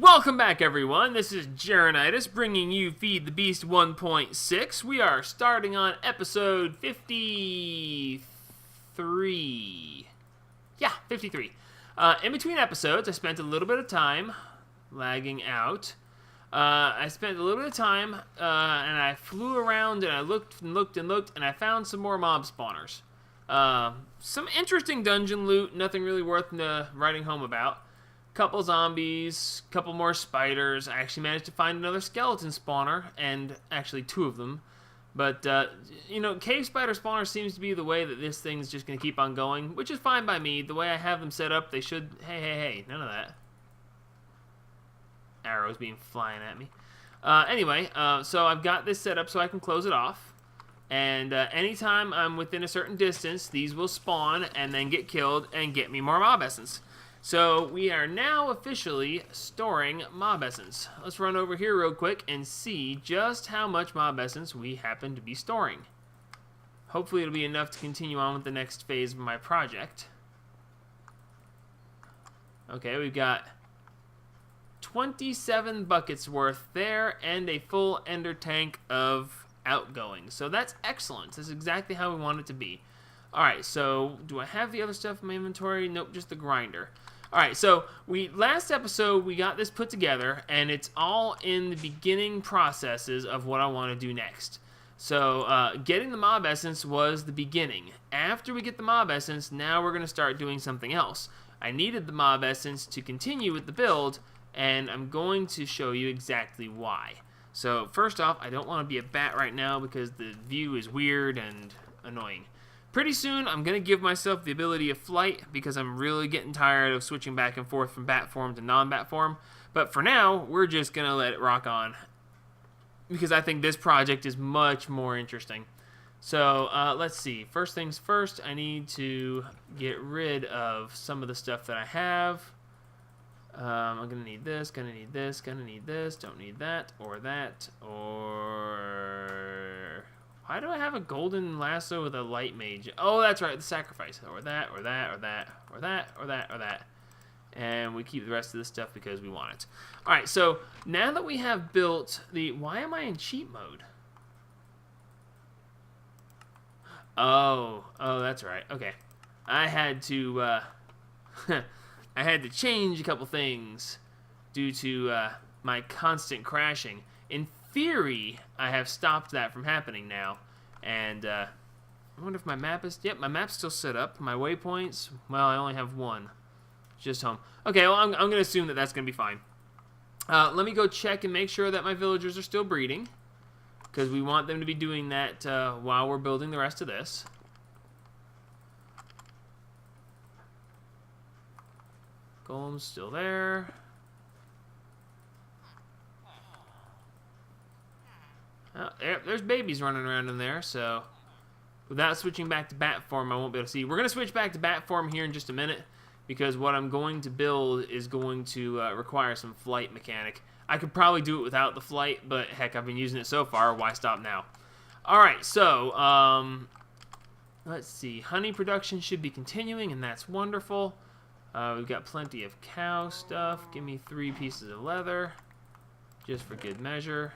Welcome back, everyone. This is Jaronitis bringing you Feed the Beast 1.6. We are starting on episode 53. Yeah, 53. In between episodes, I spent a little bit of time lagging out. I spent a little bit of time, and I flew around, and I looked and looked and looked, and I found some more mob spawners. Some interesting dungeon loot, nothing really worth writing home about. Couple zombies, couple more spiders. I actually managed to find another skeleton spawner, and actually two of them. But, cave spider spawner seems to be the way that this thing's just going to keep on going, which is fine by me. The way I have them set up, they should... Hey, none of that. Arrows being flying at me. So I've got this set up so I can close it off. And anytime I'm within a certain distance, these will spawn and then get killed and get me more mob essence. So we are now officially storing mob essence. Let's run over here real quick and see just how much mob essence we happen to be storing. Hopefully it'll be enough to continue on with the next phase of my project. Okay, we've got 27 buckets worth there and a full ender tank of outgoing. So that's excellent. That's exactly how we want it to be. Alright, so do I have the other stuff in my inventory? Nope, just the grinder. Alright, so last episode we got this put together, and it's all in the beginning processes of what I want to do next. So getting the mob essence was the beginning. After we get the mob essence, now we're going to start doing something else. I needed the mob essence to continue with the build, and I'm going to show you exactly why. So first off, I don't want to be a bat right now because the view is weird and annoying. Pretty soon, I'm going to give myself the ability of flight because I'm really getting tired of switching back and forth from bat form to non-bat form. But for now, we're just going to let it rock on because I think this project is much more interesting. So, let's see. First things first, I need to get rid of some of the stuff that I have. I'm going to need this, going to need this, going to need this, don't need that, or... Why do I have a golden lasso with a light mage? Oh, that's right, the sacrifice. Or that. And we keep the rest of this stuff because we want it. Alright, so now that we have built the... Why am I in cheat mode? Oh, that's right. Okay. I had to, I had to change a couple things due to my constant crashing. In theory, I have stopped that from happening now, and I wonder if my map is... Yep, my map's still set up. My waypoints, well, I only have one. Just home. Okay, well, I'm going to assume that that's going to be fine. Let me go check and make sure that my villagers are still breeding, because we want them to be doing that while we're building the rest of this. Golem's still there. Oh, there's babies running around in there, so without switching back to bat form, I won't be able to see. We're going to switch back to bat form here in just a minute, because what I'm going to build is going to require some flight mechanic. I could probably do it without the flight, but heck, I've been using it so far, why stop now? Alright, so, let's see. Honey production should be continuing, and that's wonderful. We've got plenty of cow stuff. Give me 3 pieces of leather, just for good measure.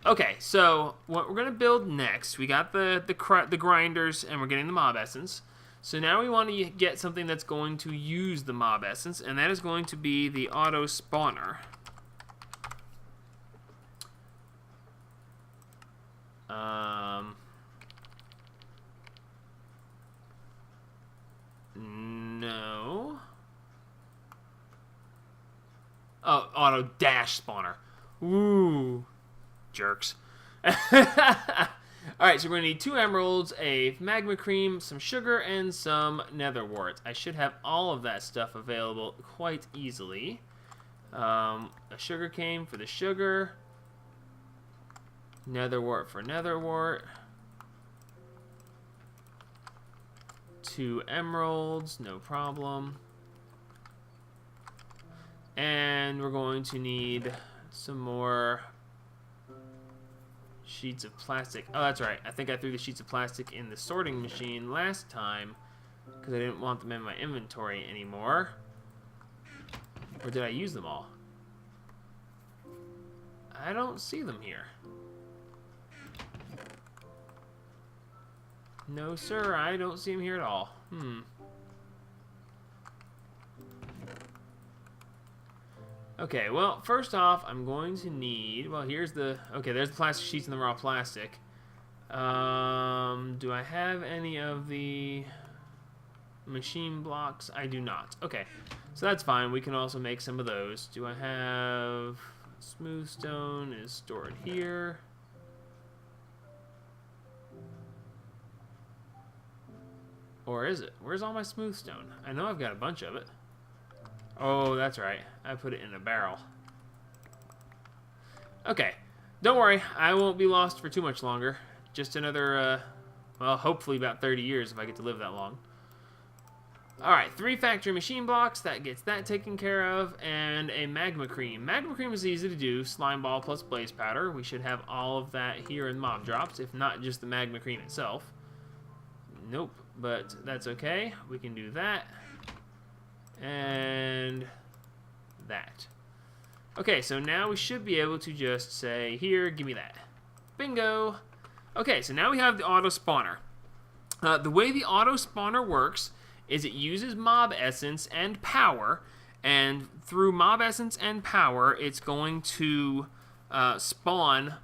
Okay, so what we're going to build next, we got the grinders and we're getting the mob essence. So now we want to get something that's going to use the mob essence, and that is going to be the auto spawner. No. Oh, auto dash spawner. Ooh. Jerks. Alright, so we're going to need 2 emeralds, a magma cream, some sugar, and some nether wart. I should have all of that stuff available quite easily. A sugar cane for the sugar. Nether wart for nether wart. 2 emeralds, no problem. And we're going to need some more... sheets of plastic. Oh, that's right. I think I threw the sheets of plastic in the sorting machine last time because I didn't want them in my inventory anymore. Or did I use them all? I don't see them here. No, sir, I don't see them here at all. Okay, well, first off, I'm going to need... Well, here's the... Okay, there's the plastic sheets and the raw plastic. Do I have any of the machine blocks? I do not. Okay, so that's fine. We can also make some of those. Do I have... Smooth stone is stored here. Or is it? Where's all my smooth stone? I know I've got a bunch of it. Oh, that's right. I put it in a barrel. Okay. Don't worry. I won't be lost for too much longer. Just another, well, hopefully about 30 years if I get to live that long. Alright, 3 factory machine blocks. That gets that taken care of. And a magma cream. Magma cream is easy to do. Slime ball plus blaze powder. We should have all of that here in mob drops, if not just the magma cream itself. Nope. But that's okay. We can do that. And that. Okay, so now we should be able to just say, here, give me that. Bingo! Okay, so now we have the auto spawner. The way the auto spawner works is it uses mob essence and power, and through mob essence and power, it's going to spawn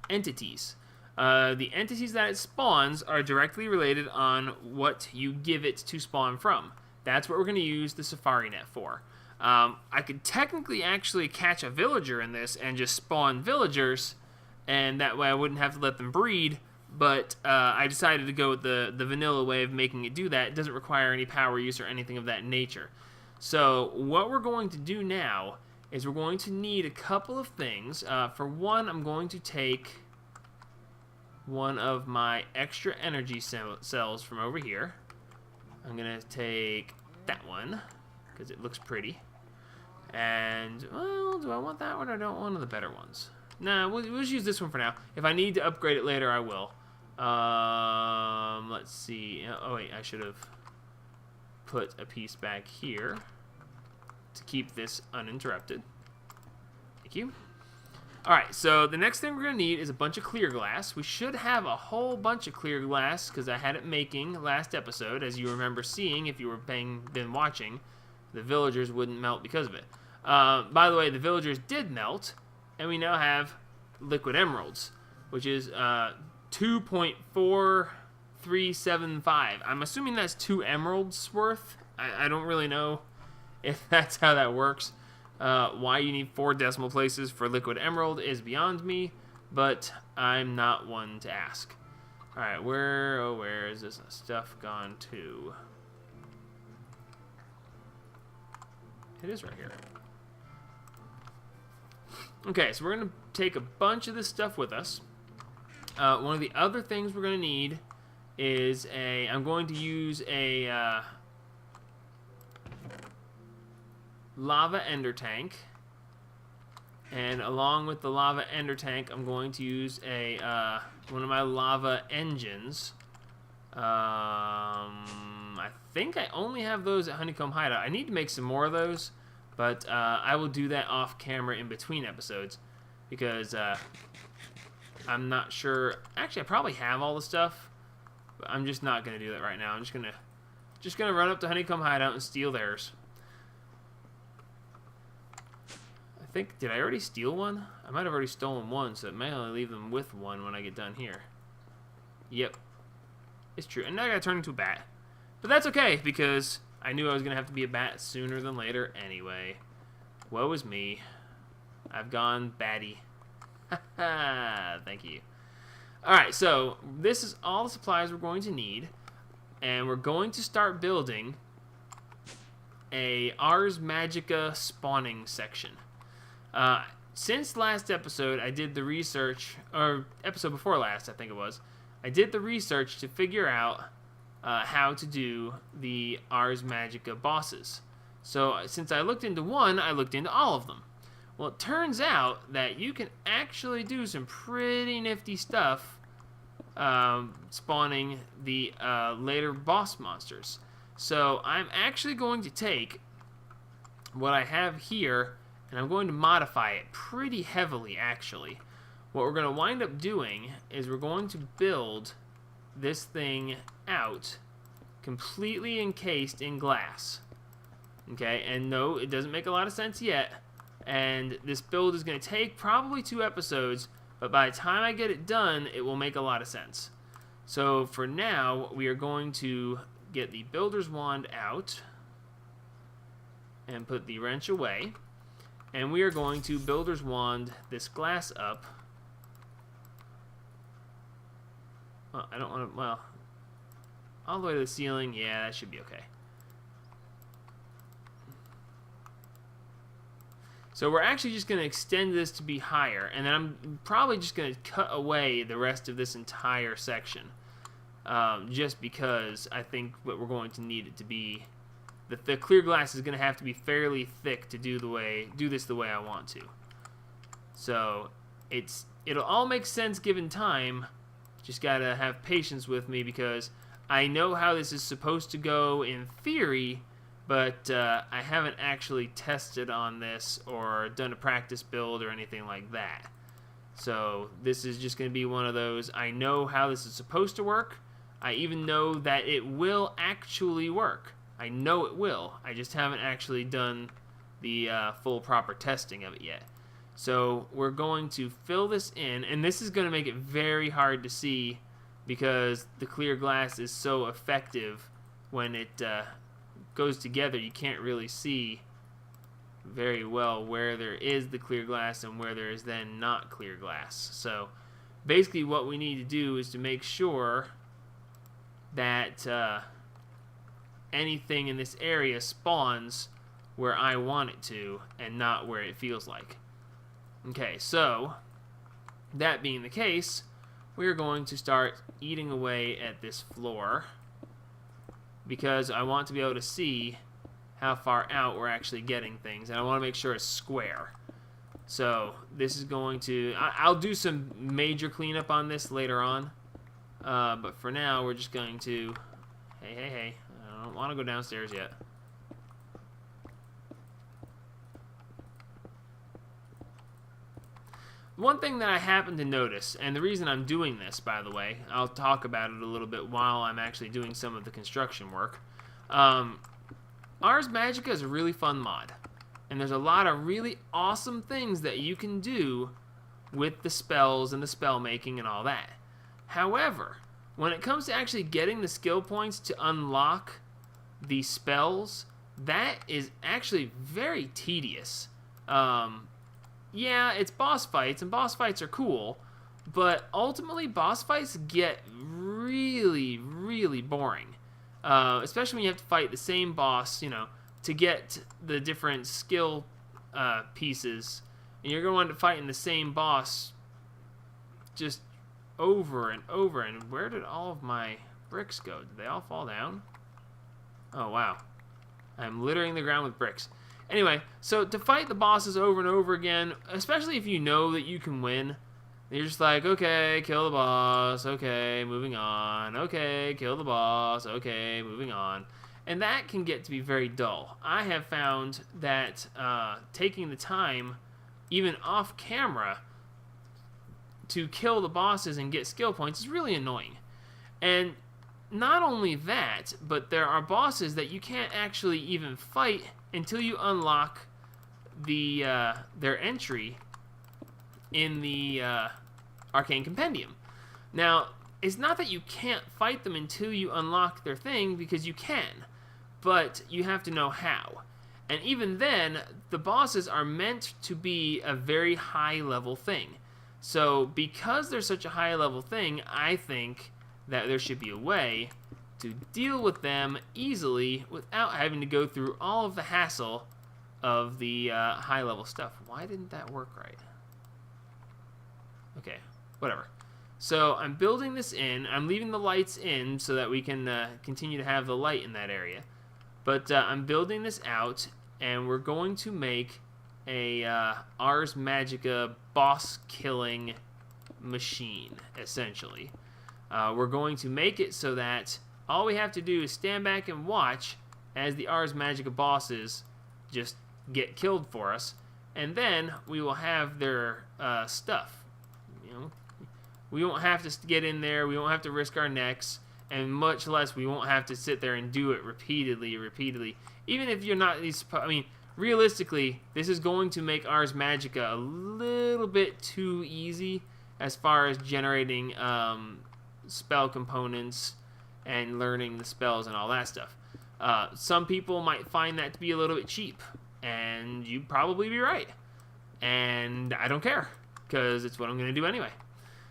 entities. The entities that it spawns are directly related on what you give it to spawn from. That's what we're going to use the safari net for. I could technically actually catch a villager in this and just spawn villagers, and that way I wouldn't have to let them breed, but I decided to go with the vanilla way of making it do that. It doesn't require any power use or anything of that nature. So what we're going to do now is we're going to need a couple of things. For one, I'm going to take one of my extra energy cells from over here. I'm going to take that one, because it looks pretty. And, well, do I want that one or don't want one of the better ones? Nah, we'll just use this one for now. If I need to upgrade it later, I will. Let's see. Oh, wait, I should have put a piece back here to keep this uninterrupted. Thank you. Alright, so the next thing we're going to need is a bunch of clear glass. We should have a whole bunch of clear glass because I had it making last episode. As you remember seeing, if you were been watching, the villagers wouldn't melt because of it. By the way, the villagers did melt, and we now have liquid emeralds, which is 2.4375. I'm assuming that's 2 emeralds worth. I don't really know if that's how that works. Why you need 4 decimal places for liquid emerald is beyond me, but I'm not one to ask. Alright, where is this stuff gone to? It is right here. Okay, so we're going to take a bunch of this stuff with us. One of the other things we're going to need is I'm going to use a lava ender tank, and along with the lava ender tank, I'm going to use one of my lava engines. I think I only have those at Honeycomb Hideout. I need to make some more of those, but I will do that off camera in between episodes because I'm not sure. Actually, I probably have all the stuff, but I'm just not going to do that right now. I'm just gonna run up to Honeycomb Hideout and steal theirs. Did I already steal one? I might have already stolen one, so it may only leave them with one when I get done here. Yep. It's true. And now I gotta turn into a bat. But that's okay, because I knew I was gonna have to be a bat sooner than later anyway. Woe is me. I've gone batty. Haha, thank you. Alright, so this is all the supplies we're going to need. And we're going to start building a Ars Magica spawning section. Since last episode, I did the research, or episode before last, I think it was, I did the research to figure out how to do the Ars Magica bosses. So since I looked into one, I looked into all of them. Well, it turns out that you can actually do some pretty nifty stuff spawning the later boss monsters. So I'm actually going to take what I have here and I'm going to modify it pretty heavily, actually. What we're going to wind up doing is we're going to build this thing out completely encased in glass. Okay, and no, it doesn't make a lot of sense yet, and this build is going to take probably 2 episodes, but by the time I get it done, it will make a lot of sense. So for now, we are going to get the builder's wand out and put the wrench away, and we are going to builder's wand this glass up. Well, I don't want to, well, all the way to the ceiling. Yeah, that should be okay. So we're actually just going to extend this to be higher, and then I'm probably just going to cut away the rest of this entire section, just because I think what we're going to need it to be, the clear glass is going to have to be fairly thick to do this the way I want to. So it'll all make sense given time. Just gotta have patience with me, because I know how this is supposed to go in theory, but I haven't actually tested on this or done a practice build or anything like that. So this is just going to be one of those, I know how this is supposed to work. I even know that it will actually work. I know it will. I just haven't actually done the full proper testing of it yet. So we're going to fill this in, and this is going to make it very hard to see because the clear glass is so effective when it goes together. You can't really see very well where there is the clear glass and where there is then not clear glass. So basically what we need to do is to make sure that anything in this area spawns where I want it to and not where it feels like. Okay, so that being the case, we're going to start eating away at this floor because I want to be able to see how far out we're actually getting things, and I want to make sure it's square. So this is going to, I'll do some major cleanup on this later on, but for now we're just going to, hey, I don't want to go downstairs yet. One thing that I happen to notice, and the reason I'm doing this, by the way, I'll talk about it a little bit while I'm actually doing some of the construction work. Ars Magica is a really fun mod, and there's a lot of really awesome things that you can do with the spells and the spell making and all that. However, when it comes to actually getting the skill points to unlock the spells, that is actually very tedious. Yeah, it's boss fights, and boss fights are cool, but ultimately boss fights get really, really boring. Especially when you have to fight the same boss, you know, to get the different skill pieces, and you're going to fight in the same boss just over and over. And where did all of my bricks go? Did they all fall down? Oh, wow. I'm littering the ground with bricks. Anyway, so to fight the bosses over and over again, especially if you know that you can win, you're just like, okay, kill the boss, okay, moving on, okay, kill the boss, okay, moving on. And that can get to be very dull. I have found that taking the time, even off camera, to kill the bosses and get skill points is really annoying. And not only that, but there are bosses that you can't actually even fight until you unlock the their entry in the Arcane Compendium. Now, it's not that you can't fight them until you unlock their thing, because you can, but you have to know how. And even then, the bosses are meant to be a very high level thing. So because they're such a high level thing, I think that there should be a way to deal with them easily without having to go through all of the hassle of the high level stuff. Why didn't that work right? Okay, whatever. So I'm building this in. I'm leaving the lights in so that we can continue to have the light in that area. But I'm building this out, and we're going to make a Ars Magica boss killing machine, essentially. We're going to make it so that all we have to do is stand back and watch as the Ars Magica bosses just get killed for us. and then we will have their stuff. You know, we won't have to get in there. We won't have to risk our necks, and much less we won't have to sit there and do it repeatedly. Even if you're not these, I mean, realistically, this is going to make Ars Magica a little bit too easy as far as generating spell components and learning the spells and all that stuff. Some people might find that to be a little bit cheap, and you'd probably be right. And I don't care, because it's what I'm going to do anyway.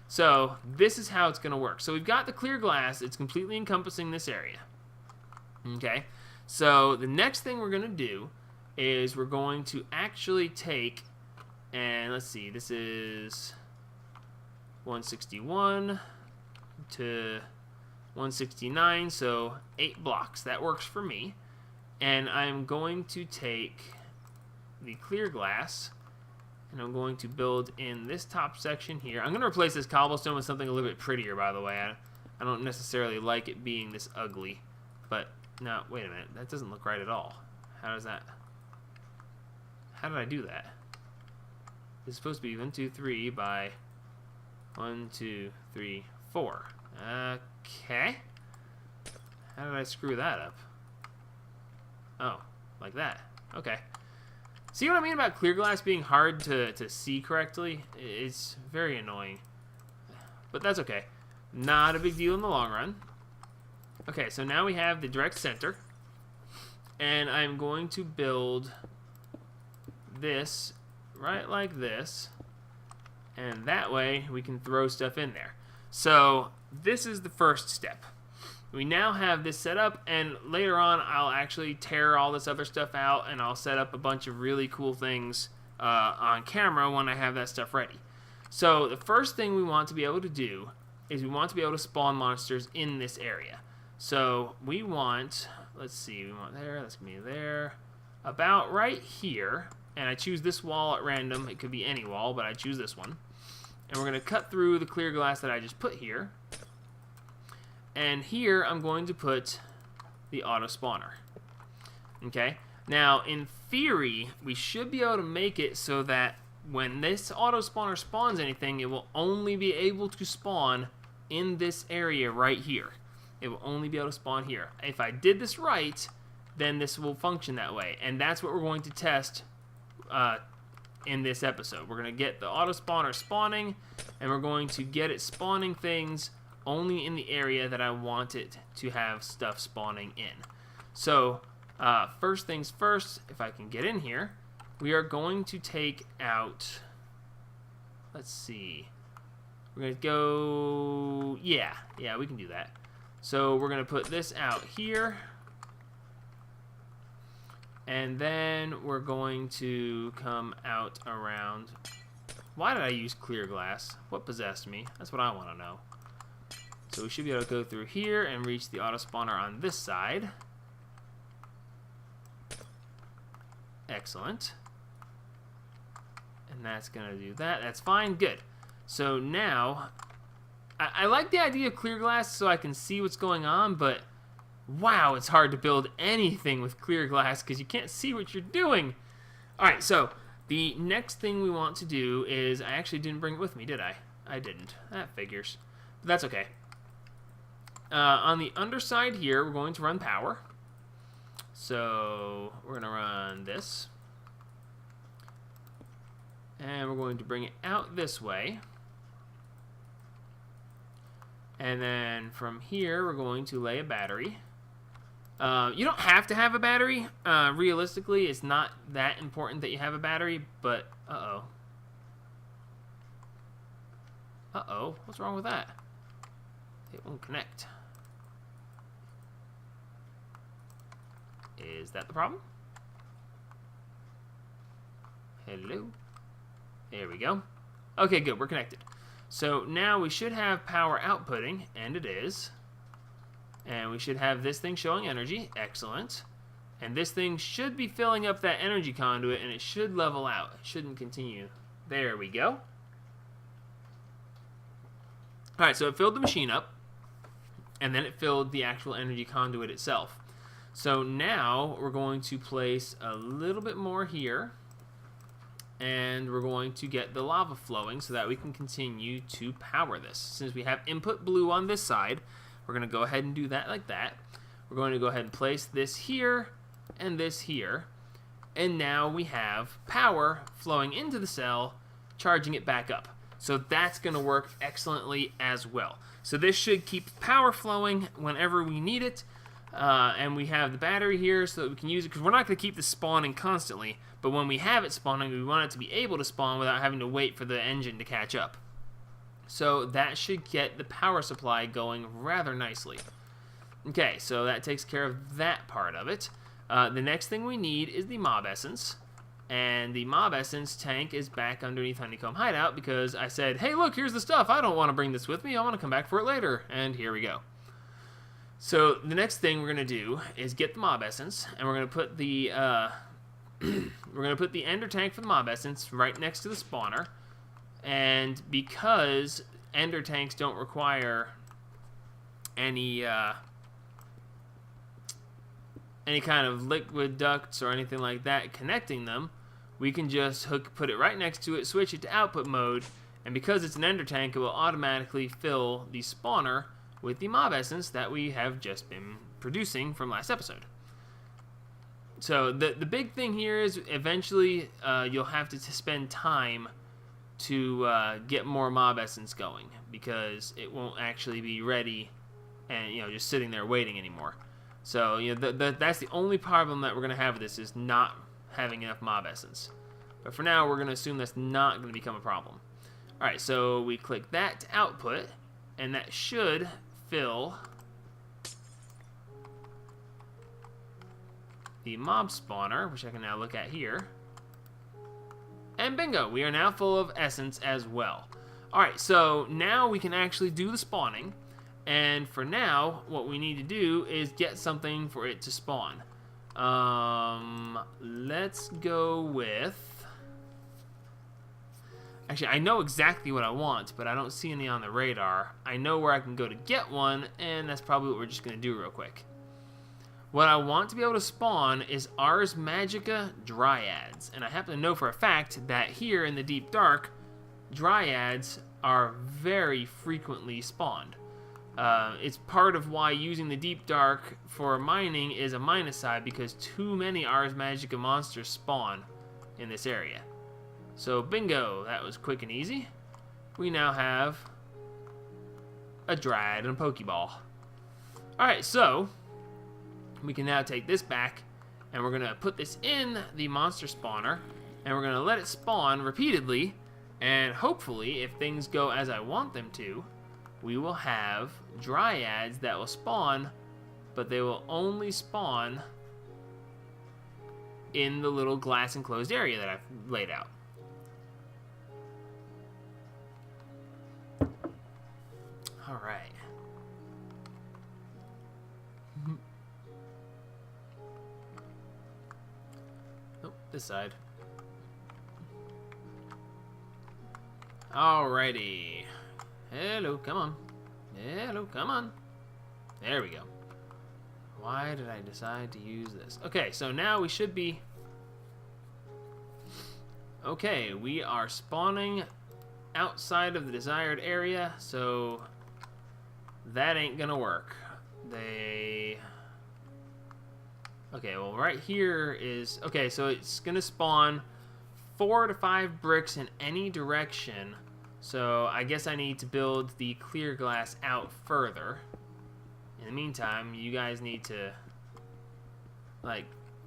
So this is how it's going to work. So we've got the clear glass. It's completely encompassing this area. Okay, so the next thing we're going to do is we're going to actually take, and let's see, this is 161 to 169, so 8 blocks. That works for me. And I'm going to take the clear glass, and I'm going to build in this top section here. I'm going to replace this cobblestone with something a little bit prettier, by the way. I don't necessarily like it being this ugly. But, no, wait a minute. That doesn't look right at all. How did I do that? It's supposed to be 1, 2, 3 by 1, 2, 3, 4. Okay. How did I screw that up? Oh, like that. Okay. See what I mean about clear glass being hard to see correctly? It's very annoying. But that's okay. Not a big deal in the long run. Okay, so now we have the direct center. And I'm going to build this right like this. And that way we can throw stuff in there. So this is the first step. We now have this set up, and later on I'll actually tear all this other stuff out, and I'll set up a bunch of really cool things on camera when I have that stuff ready. So the first thing we want to be able to do is we want to be able to spawn monsters in this area. So we want, let's see, we want there, that's going to be there, about right here, and I choose this wall at random. It could be any wall, but I choose this one. And we're going to cut through the clear glass that I just put here. And here I'm going to put the auto spawner. Okay? Now, in theory, we should be able to make it so that when this auto spawner spawns anything, it will only be able to spawn in this area right here. It will only be able to spawn here. If I did this right, then this will function that way. And that's what we're going to test in this episode. We're going to get the auto spawner spawning, and we're going to get it spawning things only in the area that I want it to have stuff spawning in. So, first things first, if I can get in here, we are going to take out, let's see, we're going to go, yeah, we can do that. So we're going to put this out here, and then we're going to come out around. Why did I use clear glass? What possessed me? That's what I want to know. So we should be able to go through here and reach the auto spawner on this side. Excellent. And that's going to do that. That's fine. Good. So now, I like the idea of clear glass so I can see what's going on, but wow, it's hard to build anything with clear glass because you can't see what you're doing. Alright, so the next thing we want to do is, I actually didn't bring it with me, did I? I didn't. That figures. But that's okay. On the underside here, we're going to run power. So we're going to run this. And we're going to bring it out this way. And then from here, we're going to lay a battery. You don't have to have a battery. Realistically, it's not that important that you have a battery, but uh-oh. Uh-oh, what's wrong with that? It won't connect. Is that the problem? Hello? There we go. Okay, good, we're connected. So now we should have power outputting, and it is. And we should have this thing showing energy. Excellent. And this thing should be filling up that energy conduit, and it should level out. It shouldn't continue. There we go. Alright, so it filled the machine up, and then it filled the actual energy conduit itself. So now we're going to place a little bit more here, and we're going to get the lava flowing so that we can continue to power this. Since we have input blue on this side, we're going to go ahead and do that like that. We're going to go ahead and place this here and this here, and now we have power flowing into the cell, charging it back up. So that's going to work excellently as well. So this should keep power flowing whenever we need it, and we have the battery here so that we can use it, because we're not going to keep this spawning constantly, but when we have it spawning, we want it to be able to spawn without having to wait for the engine to catch up. So that should get the power supply going rather nicely. Okay, so that takes care of that part of it. The next thing we need is the mob essence. And the mob essence tank is back underneath Honeycomb Hideout because I said, hey, look, here's the stuff. I don't want to bring this with me. I want to come back for it later. And here we go. So the next thing we're going to do is get the mob essence, and we're going to put the ender tank for the mob essence right next to the spawner. And because ender tanks don't require any kind of liquid ducts or anything like that connecting them, we can just put it right next to it, switch it to output mode, and because it's an ender tank, it will automatically fill the spawner with the mob essence that we have just been producing from last episode. So the big thing here is eventually you'll have to spend time to get more mob essence going, because it won't actually be ready and just sitting there waiting anymore. So that's the only problem that we're going to have with this, is not having enough mob essence. But for now, we're going to assume that's not going to become a problem. Alright, so we click that to output, and that should fill the mob spawner, which I can now look at here. And bingo, we are now full of essence as well. Alright, so now we can actually do the spawning. And for now, what we need to do is get something for it to spawn. Let's go with... Actually, I know exactly what I want, but I don't see any on the radar. I know where I can go to get one, and that's probably what we're just going to do real quick. What I want to be able to spawn is Ars Magica Dryads. And I happen to know for a fact that here in the Deep Dark, Dryads are very frequently spawned. It's part of why using the Deep Dark for mining is a minus side, because too many Ars Magica monsters spawn in this area. So bingo, that was quick and easy. We now have a Dryad and a Pokeball. Alright, so we can now take this back, and we're going to put this in the monster spawner, and we're going to let it spawn repeatedly, and hopefully, if things go as I want them to, we will have Dryads that will spawn, but they will only spawn in the little glass enclosed area that I've laid out. Alright. Oh, this side. Alrighty. Hello, come on. Hello, come on. There we go. Why did I decide to use this? Okay, so now we should be... Okay, we are spawning outside of the desired area, so that ain't gonna work. Okay, well, right here is... Okay, so it's gonna spawn 4 to 5 bricks in any direction. So I guess I need to build the clear glass out further. In the meantime, you guys need to, like,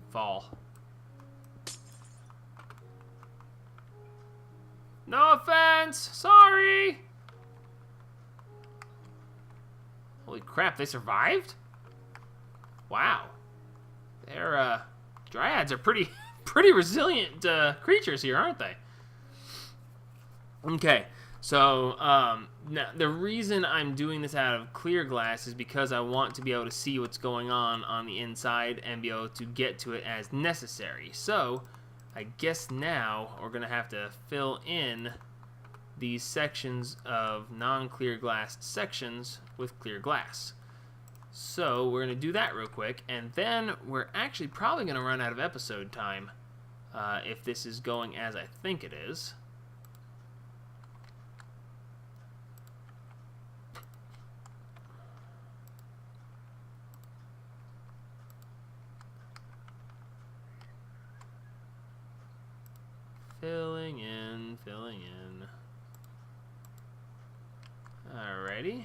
fall. No offense! Sorry! Holy crap, they survived? Wow. They're, Dryads are pretty resilient creatures here, aren't they? Okay. So, now, the reason I'm doing this out of clear glass is because I want to be able to see what's going on the inside and be able to get to it as necessary. So, I guess now we're going to have to fill in these sections of non-clear glass sections with clear glass. So, we're going to do that real quick, and then we're actually probably going to run out of episode time if this is going as I think it is. Filling in, filling in. Alrighty.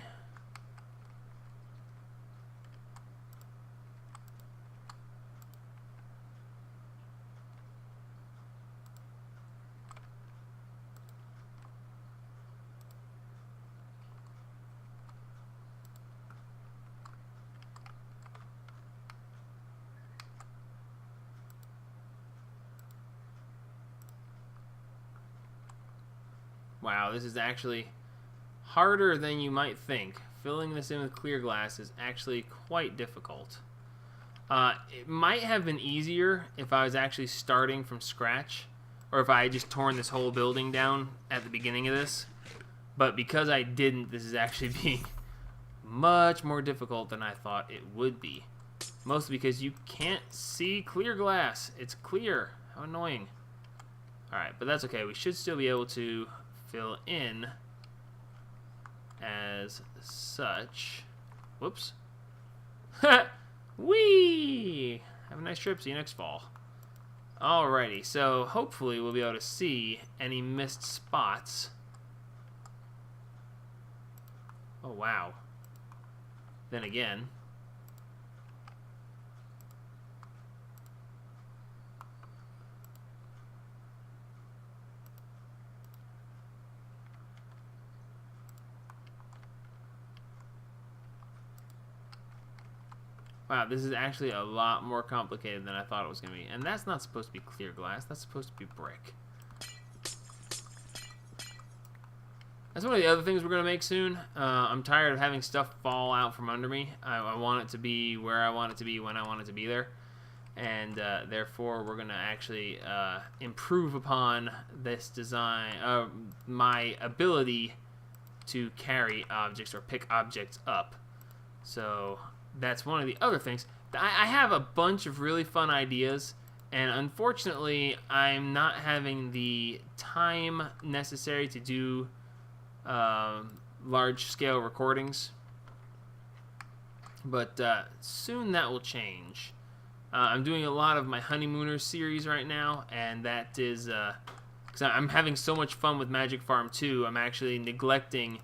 Wow, this is actually harder than you might think. Filling this in with clear glass is actually quite difficult. It might have been easier if I was actually starting from scratch, or if I had just torn this whole building down at the beginning of this. But because I didn't, this is actually being much more difficult than I thought it would be. Mostly because you can't see clear glass. It's clear. How annoying. Alright, but that's okay. We should still be able to fill in as such. Whoops. Whee! Have a nice trip. See you next fall. Alrighty, so hopefully we'll be able to see any missed spots. Oh, wow. Then again. Wow, this is actually a lot more complicated than I thought it was going to be. And that's not supposed to be clear glass. That's supposed to be brick. That's one of the other things we're going to make soon. I'm tired of having stuff fall out from under me. I want it to be where I want it to be when I want it to be there. And therefore, we're going to actually improve upon this design, my ability to carry objects or pick objects up. So that's one of the other things. I have a bunch of really fun ideas, and unfortunately, I'm not having the time necessary to do large-scale recordings. But soon that will change. I'm doing a lot of my Honeymooners series right now, and that is because I'm having so much fun with Magic Farm 2, I'm actually neglecting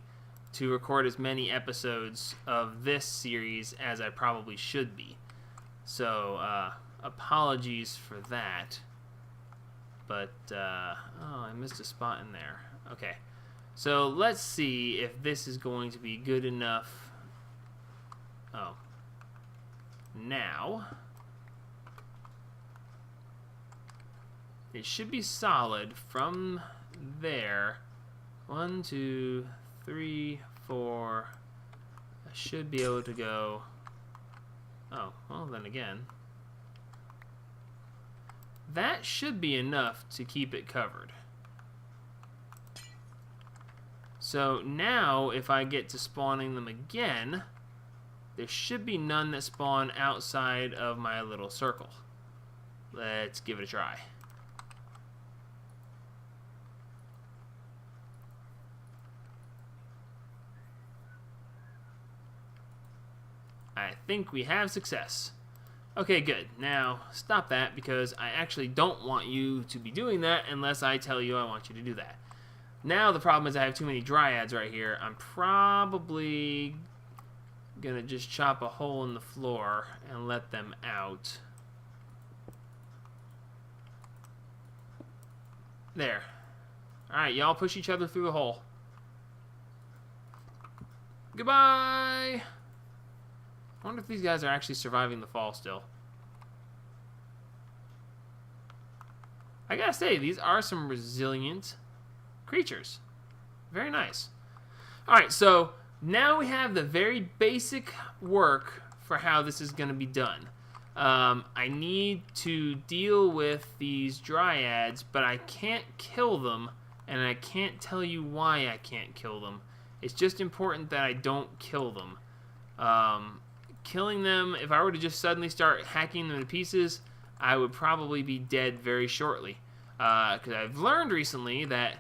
to record as many episodes of this series as I probably should be. So, apologies for that. But, oh, I missed a spot in there. Okay. So, let's see if this is going to be good enough. Oh. Now, it should be solid from there. 1, 2, 3, 4. I should be able to go. Oh, well, then again. That should be enough to keep it covered. So now, if I get to spawning them again, there should be none that spawn outside of my little circle. Let's give it a try. I think we have success. Okay, good. Now, stop that, because I actually don't want you to be doing that unless I tell you I want you to do that. Now, the problem is I have too many dryads right here. I'm probably gonna just chop a hole in the floor and let them out. There. Alright, y'all push each other through the hole. Goodbye! I wonder if these guys are actually surviving the fall still. I gotta say, these are some resilient creatures. Very nice. Alright, so now we have the very basic work for how this is going to be done. I need to deal with these dryads, but I can't kill them, and I can't tell you why I can't kill them. It's just important that I don't kill them. Killing them, if I were to just suddenly start hacking them to pieces, I would probably be dead very shortly. Because I've learned recently that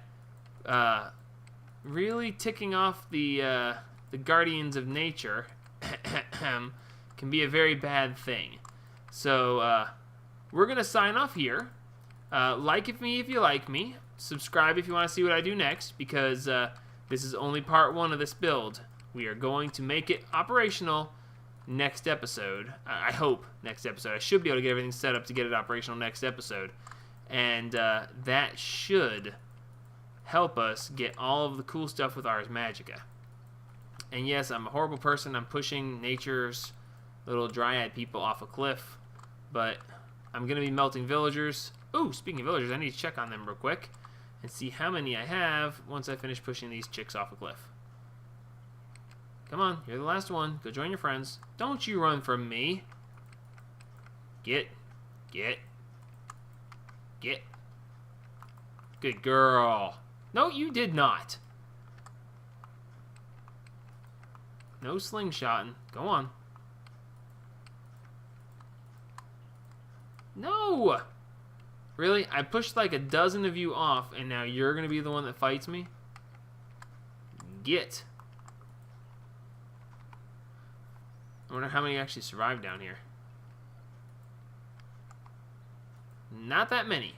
really ticking off the guardians of nature can be a very bad thing. So we're going to sign off here. Like me if you like me. Subscribe if you want to see what I do next, because this is only part 1 of this build. We are going to make it operational next episode. I hope next episode. I should be able to get everything set up to get it operational next episode. And that should help us get all of the cool stuff with Ars Magica. And yes, I'm a horrible person. I'm pushing nature's little dryad people off a cliff. But I'm going to be melting villagers. Ooh, speaking of villagers, I need to check on them real quick and see how many I have once I finish pushing these chicks off a cliff. Come on, you're the last one. Go join your friends. Don't you run from me. Get. Good girl. No, you did not. No slingshotting. Go on. No! Really? I pushed like a dozen of you off, and now you're going to be the one that fights me? Get. I wonder how many actually survived down here. Not that many.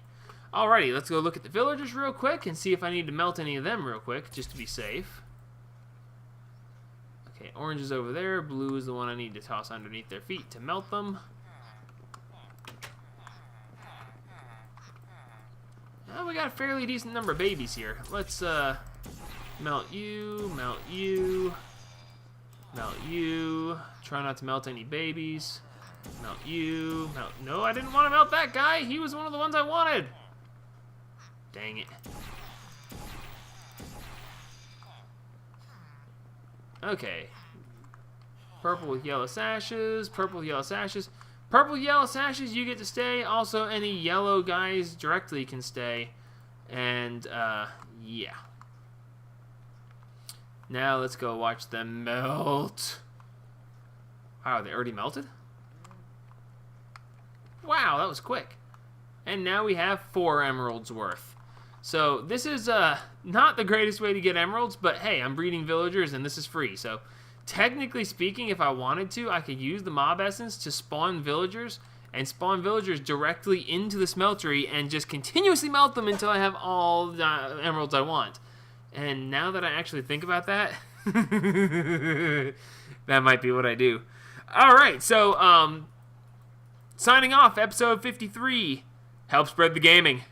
Alrighty, let's go look at the villagers real quick and see if I need to melt any of them real quick, just to be safe. Okay, orange is over there. Blue is the one I need to toss underneath their feet to melt them. Oh, we got a fairly decent number of babies here. Let's melt you, melt you, melt you. Try not to melt any babies. Melt you, melt. No, I didn't want to melt that guy. He was one of the ones I wanted. Dang it. Okay. Purple with yellow sashes. Purple with yellow sashes. Purple with yellow sashes, you get to stay. Also, any yellow guys directly can stay. And, yeah. Now let's go watch them melt. Wow, they already melted? Wow, that was quick. And now we have 4 emeralds worth. So this is not the greatest way to get emeralds, but hey, I'm breeding villagers and this is free. So technically speaking, if I wanted to, I could use the mob essence to spawn villagers and spawn villagers directly into the smeltery and just continuously melt them until I have all the emeralds I want. And now that I actually think about that, that might be what I do. All right, so signing off, episode 53. Help spread the gaming.